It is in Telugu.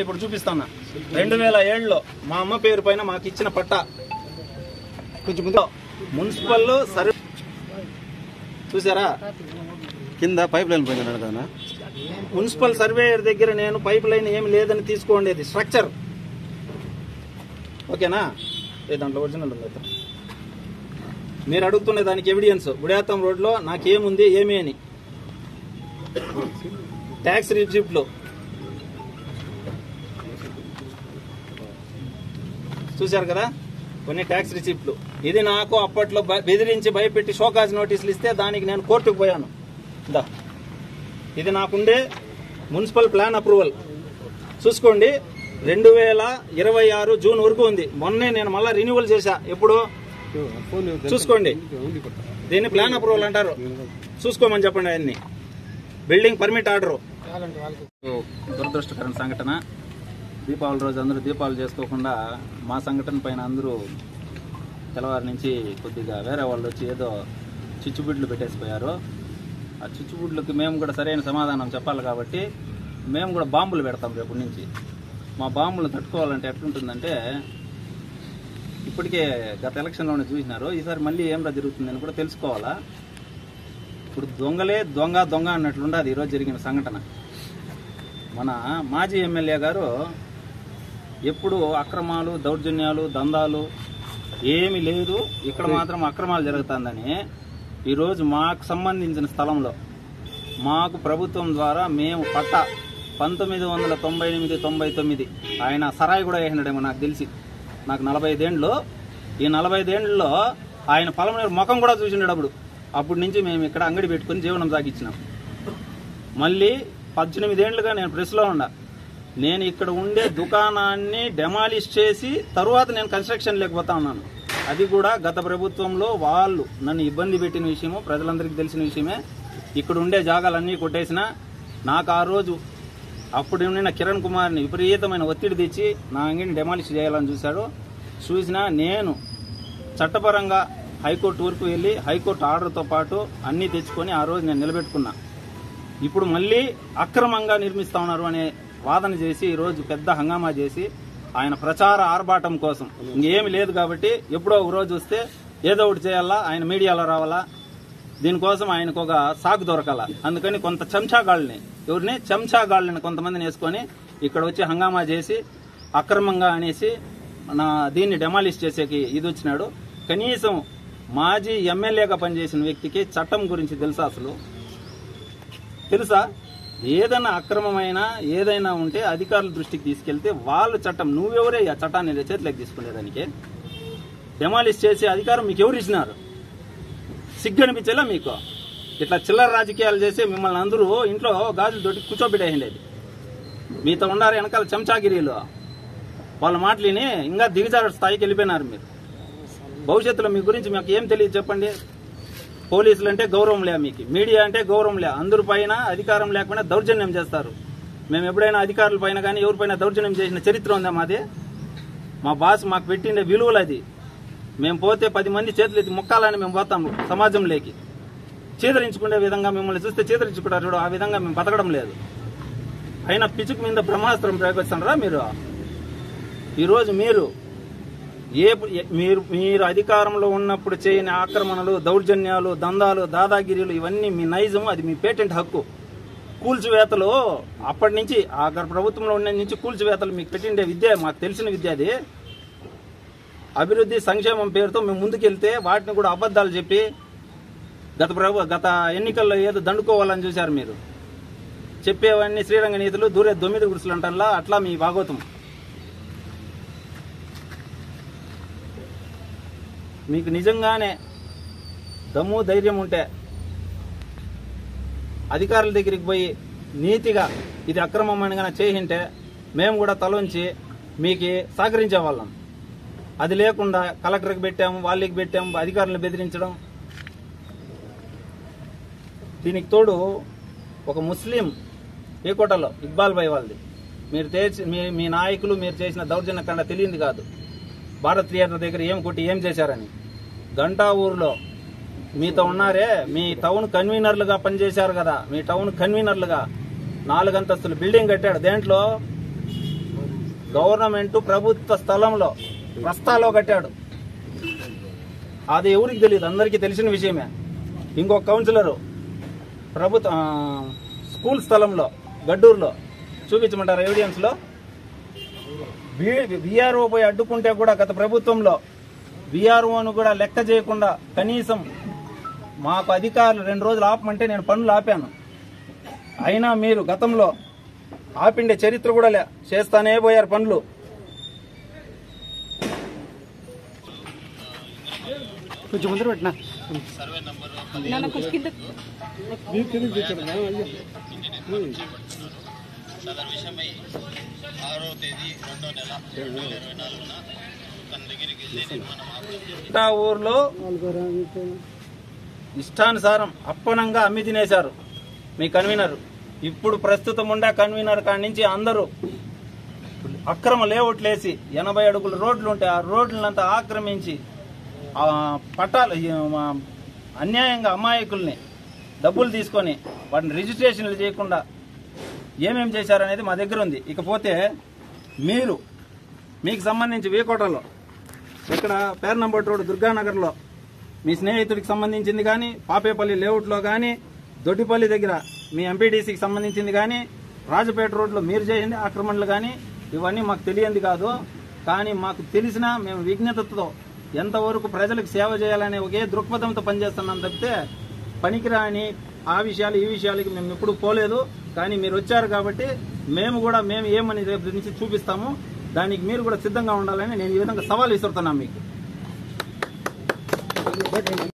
ఇప్పుడు చూపిస్తాను. 2007లో మా అమ్మ పేరు పైన మాకు ఇచ్చిన పట్టా కొంచెం మున్సిపల్ సర్వే చూసారా, కింద పైప్ లైన్ పోయింది కదా. మున్సిపల్ సర్వేయర్ దగ్గర నేను పైప్ లైన్ ఏమి లేదని తీసుకోండి స్ట్రక్చర్, ఓకేనా? దాంట్లో ఒరిజినల్ ఉంది. మీరు అడుగుతున్న దానికి ఎవిడెన్స్ గుడియాతం రోడ్లో నాకేముంది ఏమి అని ట్యాక్స్ రిసిప్ట్లు చూశారు కదా, కొన్ని ట్యాక్స్ రిసిప్ట్లు. ఇది నాకు అప్పట్లో బెదిరించి భయపెట్టి షోకాజ్ నోటీసులు ఇస్తే దానికి నేను కోర్టుకు పోయాను. ఇది నాకుండే మున్సిపల్ ప్లాన్ అప్రూవల్ చూసుకోండి. 2026 జూన్ వరకు ఉంది. మొన్నే నేను మళ్ళీ రెన్యువల్ చేశా. ఎప్పుడు చూసుకోండి. దీన్ని ప్లాన్ అప్రూవల్ అంటారు. చూసుకోమని చెప్పండి. ఆయన్ని బిల్డింగ్ పర్మిట్ ఆర్డరు. దురదృష్టకరమైన సంఘటన. దీపావళి రోజు అందరూ దీపాలు చేసుకోకుండా మా సంఘటన పైన అందరూ తెల్లవారి నుంచి కొద్దిగా వేరే వాళ్ళు వచ్చి ఏదో చిచ్చుబుడ్లు పెట్టేసిపోయారు. ఆ చిచ్చుబుడ్లకి మేము కూడా సరైన సమాధానం చెప్పాలి కాబట్టి మేము కూడా బాంబులు పెడతాం రేపటి నుంచి. మా బాంబులు తట్టుకోవాలంటే ఎట్లుంటుందంటే, ఇప్పటికే గత ఎలక్షన్లోనే చూసినారు, ఈసారి మళ్ళీ ఏం జరుగుతుందని కూడా తెలుసుకోవాలా. ఇప్పుడు దొంగలే దొంగ దొంగ అన్నట్లుండదు ఈరోజు జరిగిన సంఘటన. మన మాజీ ఎమ్మెల్యే గారు ఎప్పుడు అక్రమాలు, దౌర్జన్యాలు, దందాలు ఏమీ లేదు, ఇక్కడ మాత్రం అక్రమాలు జరుగుతుందని ఈరోజు మాకు సంబంధించిన స్థలంలో మాకు ప్రభుత్వం ద్వారా మేము పట్టా 1998-99 ఆయన సరాయి కూడా వేసినాడేమో నాకు తెలిసి. నాకు 45 ఏండ్లు. ఈ 45 ఏండ్లలో ఆయన పొలం ముఖం కూడా చూసినాడు. అప్పటి నుంచి మేము ఇక్కడ అంగడి పెట్టుకుని జీవనం సాగించినాం. మళ్ళీ 18 ఏండ్లుగా నేను ప్రెస్లో ఉన్నా. నేను ఇక్కడ ఉండే దుకాణాన్ని డెమాలిష్ చేసి తరువాత నేను కన్స్ట్రక్షన్ లేకపోతా ఉన్నాను. అది కూడా గత ప్రభుత్వంలో వాళ్ళు నన్ను ఇబ్బంది పెట్టిన విషయము ప్రజలందరికీ తెలిసిన విషయమే. ఇక్కడ ఉండే జాగాలన్నీ కొట్టేసిన. నాకు ఆ రోజు అప్పుడు ఉన్న కిరణ్ కుమార్ని విపరీతమైన ఒత్తిడి తెచ్చి నా అంగడిని డెమాలిష్ చేయాలని చూసినా నేను చట్టపరంగా హైకోర్టు వరకు వెళ్ళి హైకోర్టు ఆర్డర్తో పాటు అన్నీ తెచ్చుకొని ఆ రోజు నేను నిలబెట్టుకున్నా. ఇప్పుడు మళ్ళీ అక్రమంగా నిర్మిస్తా ఉన్నారు అనే వాదన చేసి ఈరోజు పెద్ద హంగామా చేసి ఆయన ప్రచార ఆర్భాటం కోసం ఇంకేమి లేదు కాబట్టి ఎప్పుడో ఒక రోజు వస్తే ఏదో ఒకటి చేయాలా, ఆయన మీడియాలో రావాలా, దీనికోసం ఆయనకు ఒక సాకు దొరకాల. అందుకని కొంత చెంచాగాళ్ళని కొంతమందిని వేసుకొని ఇక్కడ వచ్చి హంగామా చేసి అక్రమంగా అనేసి దీన్ని డెమాలిష్ చేసేకి ఇది వచ్చినాడు. కనీసం మాజీ ఎమ్మెల్యేగా పనిచేసిన వ్యక్తికి చట్టం గురించి తెలుసా? అసలు తెలుసా? ఏదైనా అక్రమమైనా ఏదైనా ఉంటే అధికారుల దృష్టికి తీసుకెళ్తే వాళ్ళు చట్టం, నువ్వెవరే ఆ చట్టాన్ని చేతిలోకి తీసుకునేదానికి? డెమాలిష్ చేసే అధికారం మీకు ఎవరు ఇచ్చినారు? సిగ్గు అనిపించేలా మీకు? ఇట్లా చిల్లర రాజకీయాలు చేసి మిమ్మల్ని అందరూ ఇంట్లో గాజులతోటి కూర్చోబెట్టేయండి. మీతో ఉండారు వెనకాల చెంచాగిరీలు. వాళ్ళ మాటలిని ఇంకా దిగజారు స్థాయికి వెళ్ళిపోయినారు మీరు. భవిష్యత్తులో మీ గురించి మాకు ఏం తెలియదు చెప్పండి. పోలీసులు అంటే గౌరవం లే, మీకు మీడియా అంటే గౌరవం లే, అందరి పైన అధికారం లేకపోయినా దౌర్జన్యం చేస్తారు. మేము ఎప్పుడైనా అధికారుల పైన కానీ ఎవరిపైన దౌర్జన్యం చేసిన చరిత్ర ఉందా మాది? మా బాస్ మాకు పెట్టిండే విలువలు అది. మేము పోతే 10 మంది చేతులు ఎత్తి మొక్కాలని మేము పోతాం సమాజంలోకి. చీదరించుకునే విధంగా మిమ్మల్ని చూస్తే చీదరించుకుంటారు చూడు, ఆ విధంగా మేము బతకడం లేదు. అయినా పిచ్చుకు మీద బ్రహ్మాస్త్రం ప్రయోగిస్తున్నారా మీరు? ఈరోజు మీరు అధికారంలో ఉన్నప్పుడు చేయని ఆక్రమణలు, దౌర్జన్యాలు, దందాలు, దాదాగిరీలు ఇవన్నీ మీ నైజం, అది మీ పేటెంట్ హక్కు. కూల్చివేతలు అప్పటి నుంచి ఆ ప్రభుత్వంలో ఉన్న నుంచి కూల్చివేతలు మీకు పెట్టిండే విద్య, మాకు తెలిసిన విద్య. అది అభివృద్ధి సంక్షేమం పేరుతో మేము ముందుకెళ్తే వాటిని కూడా అబద్దాలు చెప్పి గత ఎన్నికల్లో ఏదో దండుకోవాలని చూశారు మీరు. చెప్పేవన్నీ శ్రీరంగ నీతులు, దూరే 9 గుడుసులు అంటల్లా, అట్లా మీ భాగవతం. మీకు నిజంగానే దమ్ము ధైర్యం ఉంటే అధికారుల దగ్గరికి పోయి నీతిగా ఇది అక్రమమని కనుక చేయింటే మేము కూడా తలొంచి మీకు సహకరించేవాళ్ళం. అది లేకుండా కలెక్టర్కి పెట్టాము, వాళ్ళకి పెట్టాము, అధికారులను బెదిరించడం. దీనికి తోడు ఒక ముస్లిం ఏకోటలో ఇక్బాల్ భాయ్ వాళ్ళది మీ నాయకులు మీరు చేసిన దౌర్జన్య కండ తెలియంది కాదు. భారత్ థియేటర్ దగ్గర ఏం కొట్టి ఏం చేశారని గంటా ఊర్లో మీతో ఉన్నారే, మీ టౌన్ కన్వీనర్లుగా పనిచేశారు కదా, మీ టౌన్ కన్వీనర్లుగా 4 అంతస్తులు బిల్డింగ్ కట్టాడు. దేంట్లో? గవర్నమెంట్ ప్రభుత్వ స్థలంలో రస్తాలో కట్టాడు. అది ఎవరికి తెలియదు, అందరికీ తెలిసిన విషయమే. ఇంకొక కౌన్సిలరు ప్రభుత్వ స్కూల్ స్థలంలో గడ్డూరులో చూపించమంటారు ఎవిడెన్స్ లో. విఆర్ఓ పోయి అడ్డుకుంటే కూడా గత ప్రభుత్వంలో విఆర్ఓను కూడా లెక్క చేయకుండా కనీసం మాకు అధికారులు 2 రోజులు ఆపమంటే నేను పనులు ఆపాను. అయినా మీరు గతంలో ఆపిండే చరిత్ర కూడా చేస్తానే పోయారు పనులు. కొంచెం ముందర పెట్టినా ఊర్లో ఇష్టానుసారం అప్పనంగా అమ్మి తినేశారు మీ కన్వీనర్. ఇప్పుడు ప్రస్తుతం ఉండే కన్వీనర్ కాడి నుంచి అందరూ అక్రమ లేఅవుట్లేసి 80 అడుగుల రోడ్లు ఉంటే ఆ రోడ్లంతా ఆక్రమించి పట్టాలు అన్యాయంగా అమాయకుల్ని డబ్బులు తీసుకొని వాటిని రిజిస్ట్రేషన్లు చేయకుండా ఏమేమి చేశారనేది మా దగ్గర ఉంది. ఇకపోతే మీకు సంబంధించి వీకోటలో ఇక్కడ పేర్నంబోట్ రోడ్ దుర్గానగర్లో మీ స్నేహితుడికి సంబంధించింది కానీ, పాపేపల్లి లేఅవుట్లో కానీ, దొడ్డిపల్లి దగ్గర మీ ఎంపీడీసీకి సంబంధించింది కానీ, రాజపేట రోడ్లో మీరు చేయండి ఆక్రమణలు కానీ, ఇవన్నీ మాకు తెలియంది కాదు. కానీ మాకు తెలిసినా మేము విజ్ఞతతో ఎంతవరకు ప్రజలకు సేవ చేయాలనే ఒకే దృక్పథంతో పనిచేస్తున్నాం తప్పితే పనికిరాని ఆ విషయాలు ఈ విషయాలకి మేము ఎప్పుడు పోలేదు. కానీ మీరు వచ్చారు కాబట్టి మేము ఏమని రేపు నుంచి చూపిస్తాము. దానికి మీరు కూడా సిద్ధంగా ఉండాలని నేను ఈ విధంగా సవాల్ విసురుతున్నాను మీకు.